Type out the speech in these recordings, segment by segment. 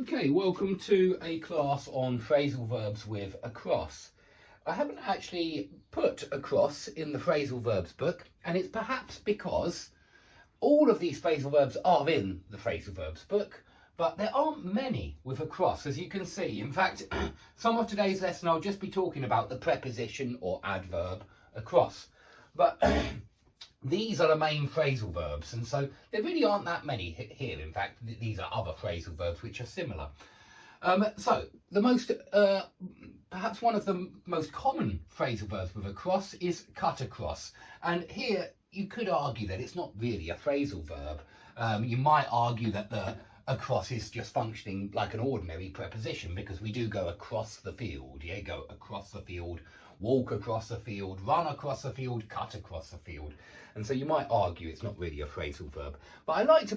Okay, welcome to a class on phrasal verbs with across. I haven't actually put across in the phrasal verbs book, and it's perhaps because all of these phrasal verbs are in the phrasal verbs book, but there aren't many with across, as you can see. In fact, some of today's lesson I'll just be talking about the preposition or adverb across. But these are the main phrasal verbs, and so there really aren't that many here. In fact, these are other phrasal verbs which are similar. So the most, perhaps one of the most common phrasal verbs with across is cut across. And here you could argue that it's not really a phrasal verb. You might argue that the across is just functioning like an ordinary preposition, because we do go across the field. Yeah, go across the field, walk across the field, run across the field, cut across the field. And so you might argue it's not really a phrasal verb. But I like to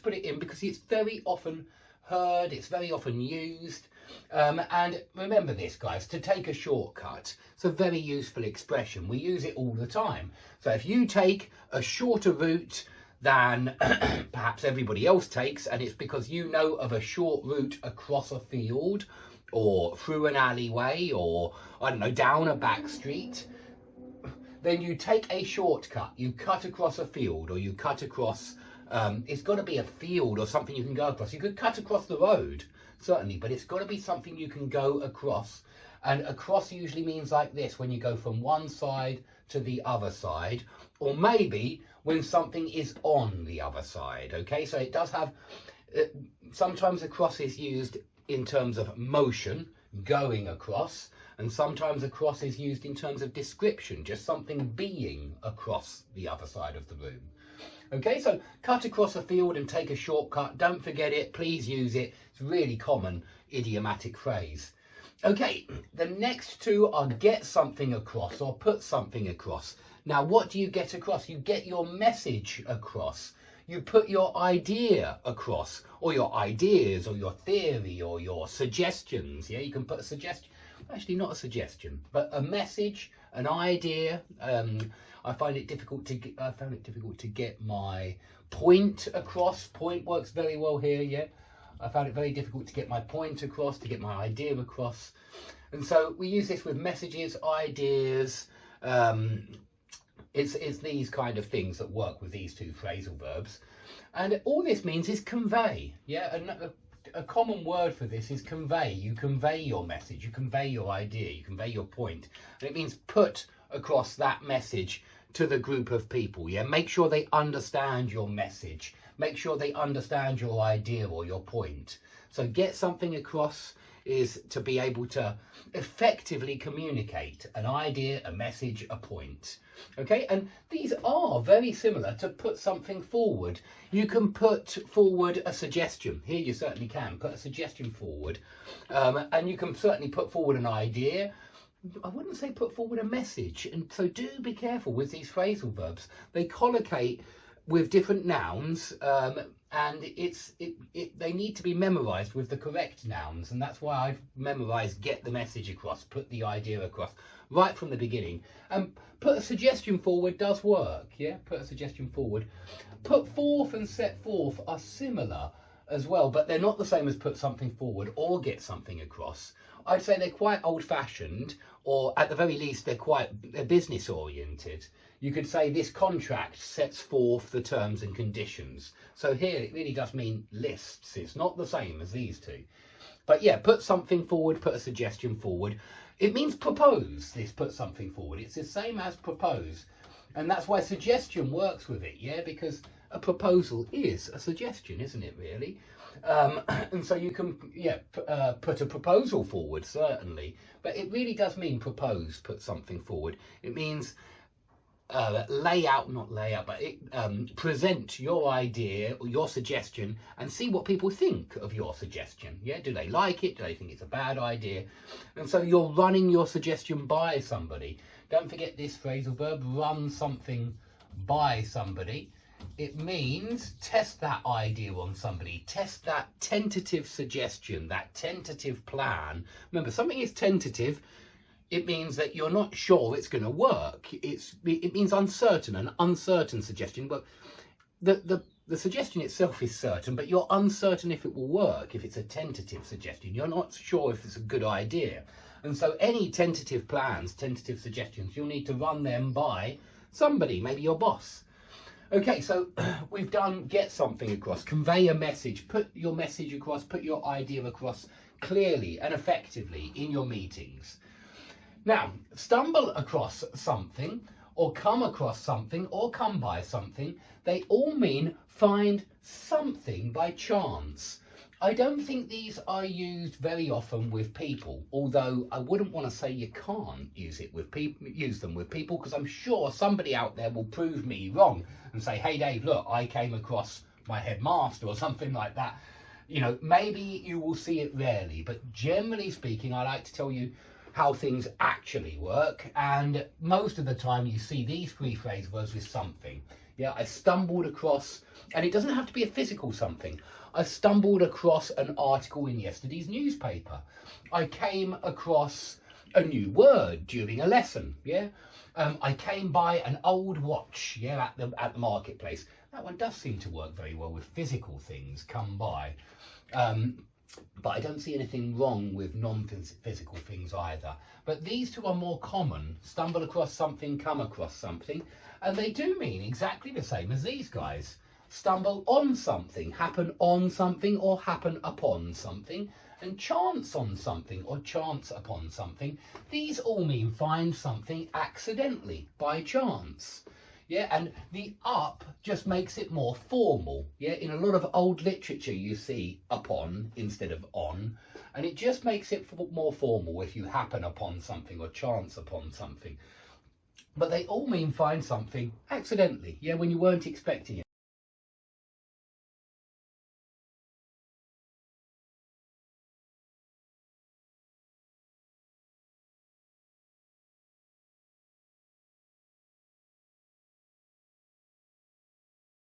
put it in because it's very often heard, it's very often used. And remember this, guys, to take a shortcut. It's a very useful expression. We use it all the time. So if you take a shorter route than perhaps everybody else takes, and it's because you know of a short route across a field or through an alleyway or, I don't know, down a back street, then you take a shortcut. You cut across a field, or you cut across, it's got to be a field or something you can go across. You could cut across the road, certainly, but it's got to be something you can go across. And across usually means like this, when you go from one side to the other side, or maybe when something is on the other side. Okay, so it does have, sometimes across is used in terms of motion, going across, and sometimes across is used in terms of description, just something being across the other side of the room. Okay, so cut across a field and take a shortcut. Don't forget it, please use it. It's a really common idiomatic phrase. Okay, the next two are get something across or put something across. Now, what do you get across? You get your message across. You put your idea across, or your ideas, or your theory, or your suggestions. Yeah, you can put a suggestion. Actually, not a suggestion, but a message, an idea. I found it difficult to get my point across. Point works very well here. Yeah, I found it very difficult to get my point across, to get my idea across, and so we use this with messages, ideas. It's these kind of things that work with these two phrasal verbs. And all this means is convey. Yeah, a common word for this is convey. You convey your message, you convey your idea, you convey your point. And it means put across that message to the group of people. Yeah, make sure they understand your message. Make sure they understand your idea or your point. So get something across is to be able to effectively communicate an idea, a message, a point. Okay, and these are very similar to put something forward. You can put forward a suggestion. Here you certainly can put a suggestion forward, and you can certainly put forward an idea. I wouldn't say put forward a message, and so do be careful with these phrasal verbs. They collocate with different nouns, and they need to be memorized with the correct nouns, and that's why I've memorized get the message across, put the idea across right from the beginning. And put a suggestion forward does work. Yeah, put a suggestion forward. Put forth and set forth are similar as well, but they're not the same as put something forward or get something across. I'd say they're quite old-fashioned, or at the very least they're business oriented. You could say this contract sets forth the terms and conditions. So here it really does mean lists. It's not the same as these two. But yeah, put something forward, put a suggestion forward. It means propose, this put something forward. It's the same as propose. And that's why suggestion works with it, yeah, because a proposal is a suggestion, isn't it, really? And so you can, yeah, put a proposal forward, certainly. But it really does mean propose, put something forward. It means lay out, but present your idea or your suggestion and see what people think of your suggestion. Yeah, do they like it? Do they think it's a bad idea? And so you're running your suggestion by somebody. Don't forget this phrasal verb, run something by somebody. It means test that idea on somebody, test that tentative suggestion, that tentative plan. Remember, something is tentative. It means that you're not sure it's going to work. It means uncertain, an uncertain suggestion. But the the suggestion itself is certain, but you're uncertain if it will work. If it's a tentative suggestion, you're not sure if it's a good idea. And so any tentative plans, tentative suggestions, you'll need to run them by somebody, maybe your boss. Okay, so we've done get something across, convey a message, put your message across, put your idea across clearly and effectively in your meetings. Now, stumble across something, or come across something, or come by something, they all mean find something by chance. I don't think these are used very often with people, although I wouldn't want to say you can't use them with people, because I'm sure somebody out there will prove me wrong and say, hey Dave, look, I came across my headmaster or something like that. You know, maybe you will see it rarely, but generally speaking, I like to tell you how things actually work, and most of the time you see these three phrasal verbs with something. Yeah, I stumbled across, and it doesn't have to be a physical something. I stumbled across an article in yesterday's newspaper. I came across a new word during a lesson. Yeah, I came by an old watch. Yeah, at the marketplace. That one does seem to work very well with physical things. Come by. But I don't see anything wrong with non-physical things either. But these two are more common. Stumble across something, come across something. And they do mean exactly the same as these guys. Stumble on something, happen on something, or happen upon something. And chance on something, or chance upon something. These all mean find something accidentally, by chance. Yeah, and the up just makes it more formal. Yeah, in a lot of old literature you see upon instead of on, and it just makes it more formal if you happen upon something or chance upon something. But they all mean find something accidentally, yeah, when you weren't expecting it.